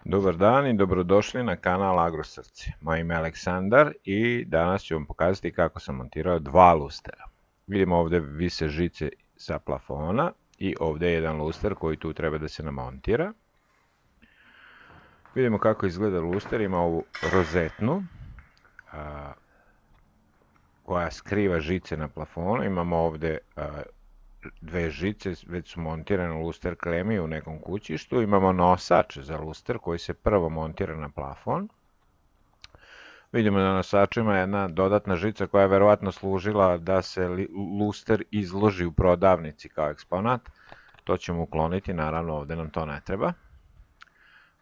Dobar dan i dobrodošli na kanal Agrosrce. Moje ime je Aleksandar i danas ću vam pokazati kako sam montirao dva lustera. Vidimo ovde vise žice sa plafona i ovde je jedan luster koji tu treba da se namontira. Vidimo kako izgleda luster, ima ovu rozetnu koja skriva žice na plafonu. Imamo ovde dve žice, već su montirane u luster klemi u nekom kućištu. Imamo nosač za luster koji se prvo montira na plafon. Vidimo da na nosaču ima jedna dodatna žica koja je verovatno služila da se luster izloži u prodavnici kao eksponat. To ćemo ukloniti, naravno ovde nam to ne treba.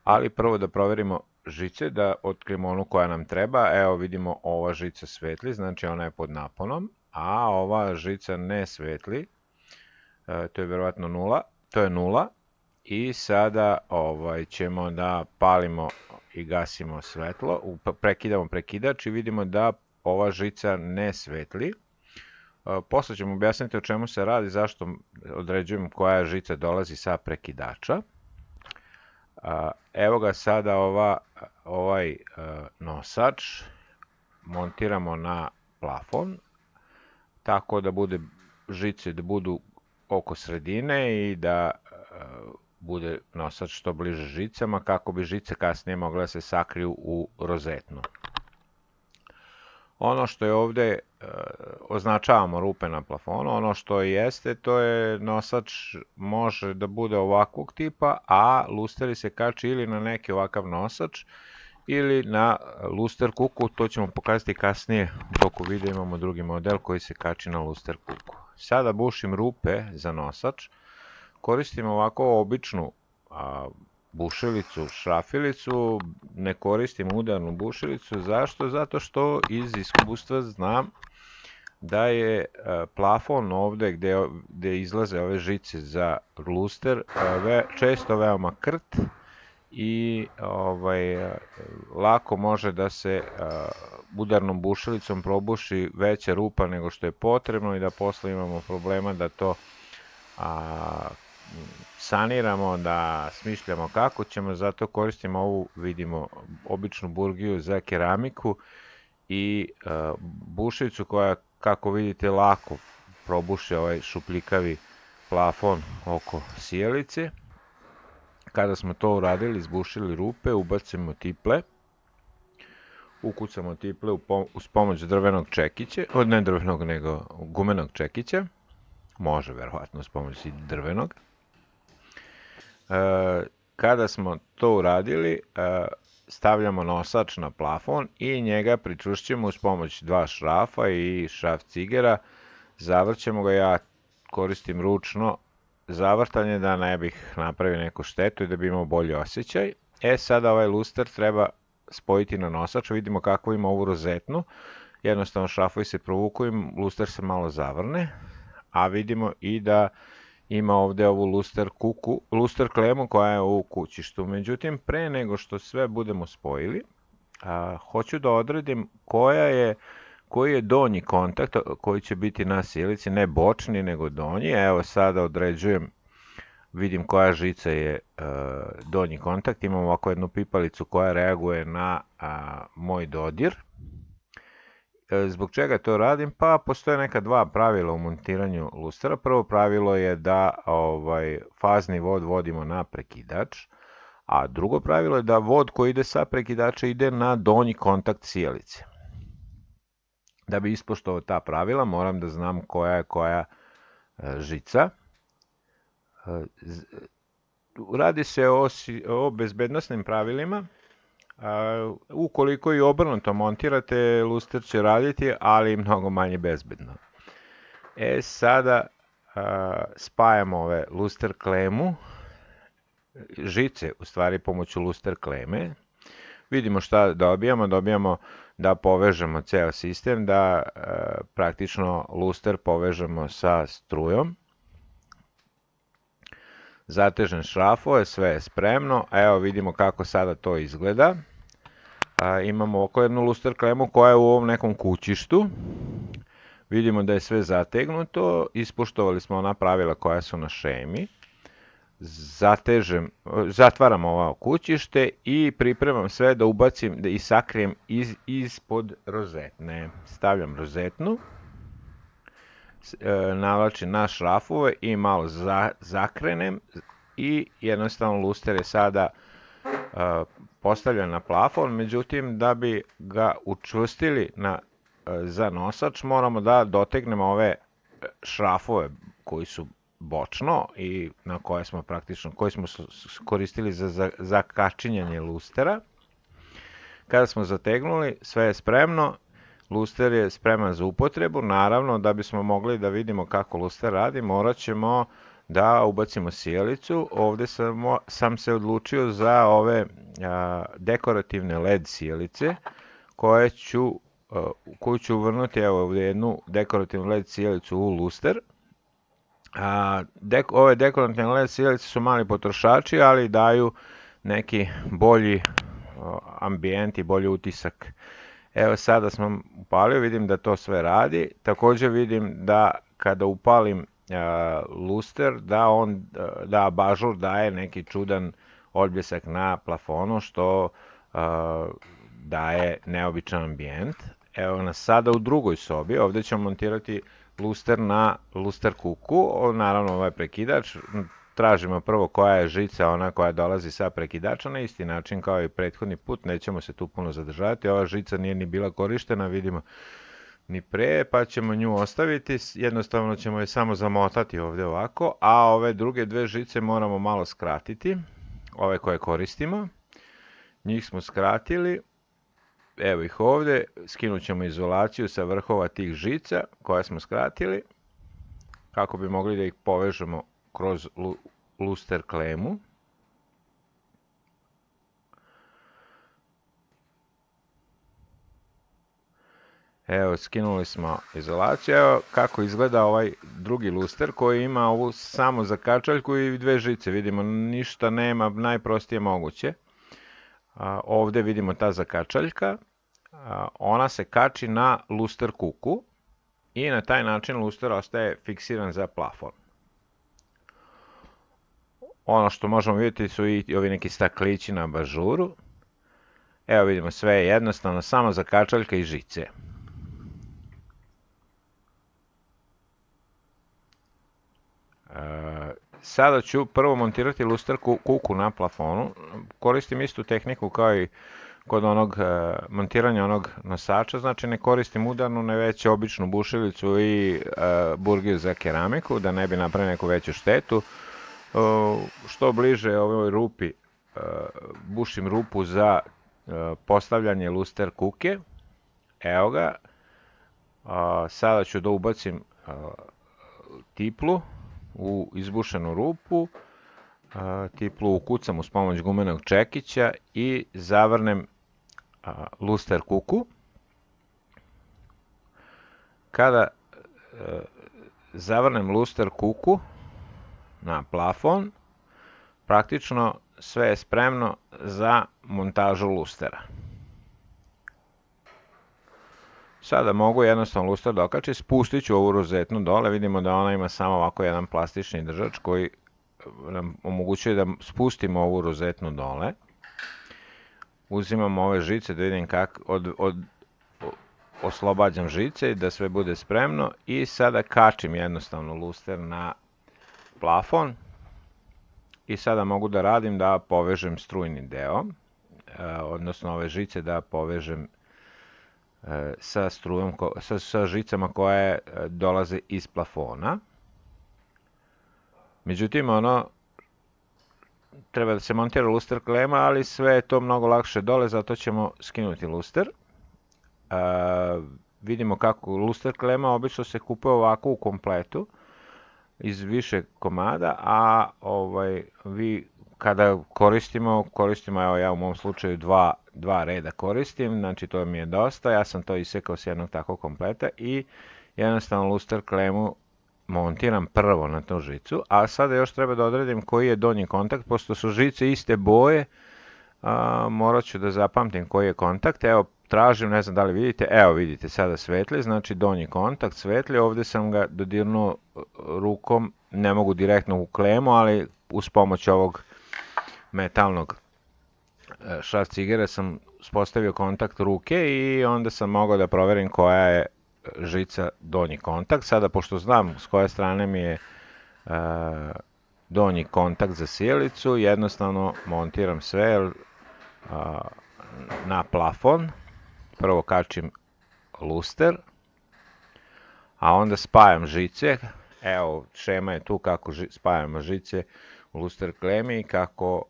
Ali prvo da proverimo žice, da otkrijemo onu koja nam treba. Evo vidimo ova žica svetli, znači ona je pod naponom, a ova žica ne svetli. To je verovatno nula, to je nula i sada ćemo da palimo i gasimo svetlo, prekidamo prekidač i vidimo da ova žica ne svetli. Posle ćemo objasniti o čemu se radi, zašto određujem koja žica dolazi sa prekidača. Evo ga sada ovaj nosač montiramo na plafon, tako da bude žice da budu oko sredine i da bude nosač što bliže žicama kako bi žice kasnije mogle da se sakriju u rozetnu. Ono što je ovde, označavamo rupe na plafonu, ono što jeste to je nosač može da bude ovakvog tipa, a lusteri se kači ili na neki ovakav nosač ili na luster kuku, to ćemo pokazati kasnije u toku videa, imamo drugi model koji se kači na luster kuku. Sada bušim rupe za nosač, koristim ovako običnu bušilicu, šrafilicu, ne koristim udarnu bušilicu. Zašto? Zato što iz iskustva znam da je plafon ovde gde izlaze ove žice za luster često veoma krt i lako može da se udarnom bušilicom probuši veća rupa nego što je potrebno i da posle imamo problema da to saniramo, da smišljamo kako ćemo, zato koristimo ovu, vidimo, običnu burgiju za keramiku i bušilicu koja, kako vidite, lako probuši ovaj šupljikavi plafon oko sijalice. Kada smo to uradili, izbušili rupe, ubacimo tiple, ukucamo tiple uz pomoć drvenog čekića, ne drvenog nego gumenog čekića, može verovatno uz pomoć i drvenog. Kada smo to uradili, stavljamo nosač na plafon i njega pričvršćujemo uz pomoć dva šrafa i šraf cigera, zavrćemo ga, ja koristim ručno zavrtanje da ne bih napravio neku štetu i da bi imao bolji osjećaj. Sada ovaj luster treba spojiti na nosač, vidimo kako ima ovu rozetnu, jednostavno šrafovi se provuku i luster se malo zavrne, a vidimo i da ima ovde ovu luster klemu koja je u kućištu. Međutim, pre nego što sve budemo spojili, hoću da odredim koji je donji kontakt koji će biti na sijalici, ne bočni nego donji. Evo sada određujem, vidim koja žica je donji kontakt. Imam ovako jednu pipalicu koja reaguje na moj dodir. Zbog čega to radim? Pa postoje neka dva pravila u montiranju lustera. Prvo pravilo je da fazni vod vodimo na prekidač, a drugo pravilo je da vod koji ide sa prekidača ide na donji kontakt sijalice. Da bi ispoštovao ta pravila, moram da znam koja je koja žica. Radi se o bezbednosnim pravilima. Ukoliko i obrnuto montirate, luster će raditi, ali mnogo manje bezbedno. Sada spajamo ove luster klemu, žice u stvari pomoću luster kleme. Vidimo šta dobijamo, dobijamo da povežemo ceo sistem, da praktično luster povežemo sa strujom. Zatežen šrafove, sve je spremno, evo vidimo kako sada to izgleda. Imamo oko jednu luster klemu koja je u ovom nekom kućištu. Vidimo da je sve zategnuto, ispoštovali smo ona pravila koja su na šemi. zatvaram ovo kućište i pripremam sve da ubacim i sakrijem ispod rozetne. Stavljam rozetnu, navlačim na šrafove i malo zakrenem i jednostavno luster je sada postavljen na plafon, međutim da bi ga učvrstili za nosač moramo da dotegnemo ove šrafove koji su bočno i na koje smo koristili za kačinjanje lustera. Kada smo zategnuli, sve je spremno, luster je spreman za upotrebu. Naravno, da bismo mogli da vidimo kako luster radi, morat ćemo da ubacimo sijalicu. Ovde sam se odlučio za ove dekorativne LED sijalice koju ću uvrnuti, evo ovdje jednu dekorativnu LED sijalicu u luster. Ove dekorativne LED sijalice su mali potrošači, ali daju neki bolji ambijent i bolji utisak. Evo sada sam upalio, vidim da to sve radi. Također vidim da kada upalim luster, da abažur daje neki čudan odbljesak na plafonu, što daje neobičan ambijent. Evo nas sada u drugoj sobi, ovdje ćemo montirati luster na luster kuku, naravno ovaj prekidač. Tražimo prvo koja je žica, ona koja dolazi sa prekidača, na isti način kao i prethodni put, nećemo se tu puno zadržavati. Ova žica nije ni bila korištena, vidimo, ni pre, pa ćemo nju ostaviti, jednostavno ćemo je samo zamotati ovdje ovako, a ove druge dve žice moramo malo skratiti, ove koje koristimo, njih smo skratili, evo ih ovdje, skinut ćemo izolaciju sa vrhova tih žica koje smo skratili, kako bi mogli da ih povežemo kroz luster klemu. Evo, skinuli smo izolaciju. Evo kako izgleda ovaj drugi luster koji ima ovu samo zakačaljku i dve žice. Vidimo, ništa nema, najprostije moguće. Ovdje vidimo ta zakačaljka. Ona se kači na luster kuku i na taj način luster ostaje fiksiran za plafon. Ono što možemo vidjeti su i ovi neki staklići na abažuru. Evo vidimo, sve je jednostavno, samo zakačaljka i žice. Sada ću prvo montirati luster kuku na plafonu. Koristim istu tehniku kao i kod onog montiranja onog nosača, znači ne koristim udarnu, ne već običnu bušilicu i burgiju za keramiku, da ne bi napravio neku veću štetu. Što bliže ovoj rupi, bušim rupu za postavljanje luster kuke. Evo ga. Sada ću da ubacim tiplu u izbušenu rupu. Tiplu ukucam uz pomoć gumenog čekića i zavrnem luster kuku. Kada zavrnem luster kuku na plafon, praktično sve je spremno za montažu lustera. Sada mogu jednostavno luster dokačiti, spustit ću ovu rozetnu dole, vidimo da ona ima samo ovako jedan plastični držač koji nam omogućuje da spustimo ovu rozetnu dole. Uzimam ove žice da vidim kako oslobađam žice i da sve bude spremno i sada kačim jednostavno luster na plafon i sada mogu da radim da povežem strujni deo, odnosno ove žice da povežem sa žicama koje dolaze iz plafona. Međutim, treba da se montira luster klema, ali sve je to mnogo lakše dole, zato ćemo skinuti luster. Vidimo kako luster klema obično se kupuje ovako u kompletu, iz više komada, a vi kada koristimo, evo ja u mom slučaju dva reda koristim, znači to mi je dosta, ja sam to isekao s jednog takvog kompleta i jednostavno luster klemu montiram prvo na tu žicu, a sada još treba da odredim koji je donji kontakt, pošto su žice iste boje, morat ću da zapamtim koji je kontakt. Evo tražim, ne znam da li vidite, evo vidite sada svetli, znači donji kontakt svetli, ovdje sam ga dodirnuo rukom, ne mogu direktno u klemu, ali uz pomoć ovog metalnog šraf cigere sam uspostavio kontakt ruke i onda sam mogao da proverim koja je žica donji kontakt. Sada, pošto znam s koje strane mi je donji kontakt za sijalicu, jednostavno montiram sve na plafon. Prvo kačim luster, a onda spajam žice. Evo, šema je tu kako spajamo žice u luster klemi i kako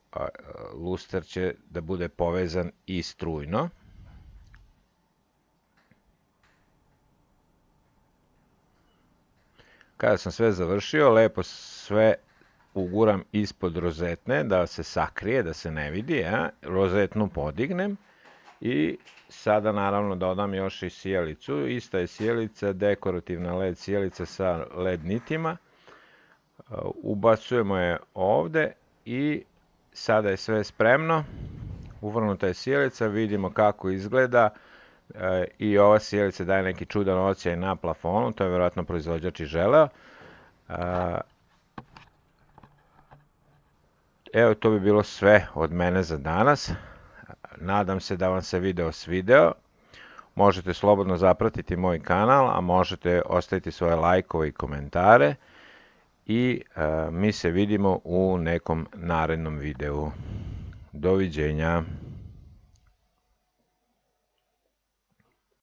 luster će da bude povezan i strujno. Kada sam sve završio, lepo sve uguram ispod rozetne da se sakrije, da se ne vidi. Rozetnu podignem i sada naravno dodam još i sijalicu. Ista je sijalica, dekorativna LED sijalica sa LED nitima. Ubacujemo je ovde i sada je sve spremno. Uvrnuta je sijalica, vidimo kako izgleda i ova sijalica daje neki čudan osjećaj na plafonu, to je vjerojatno proizvođač i želeo. Evo, to bi bilo sve od mene za danas. Nadam se da vam se video svideo. Možete slobodno zapratiti moj kanal, a možete ostaviti svoje lajkove i komentare. I mi se vidimo u nekom narednom videu. Doviđenja.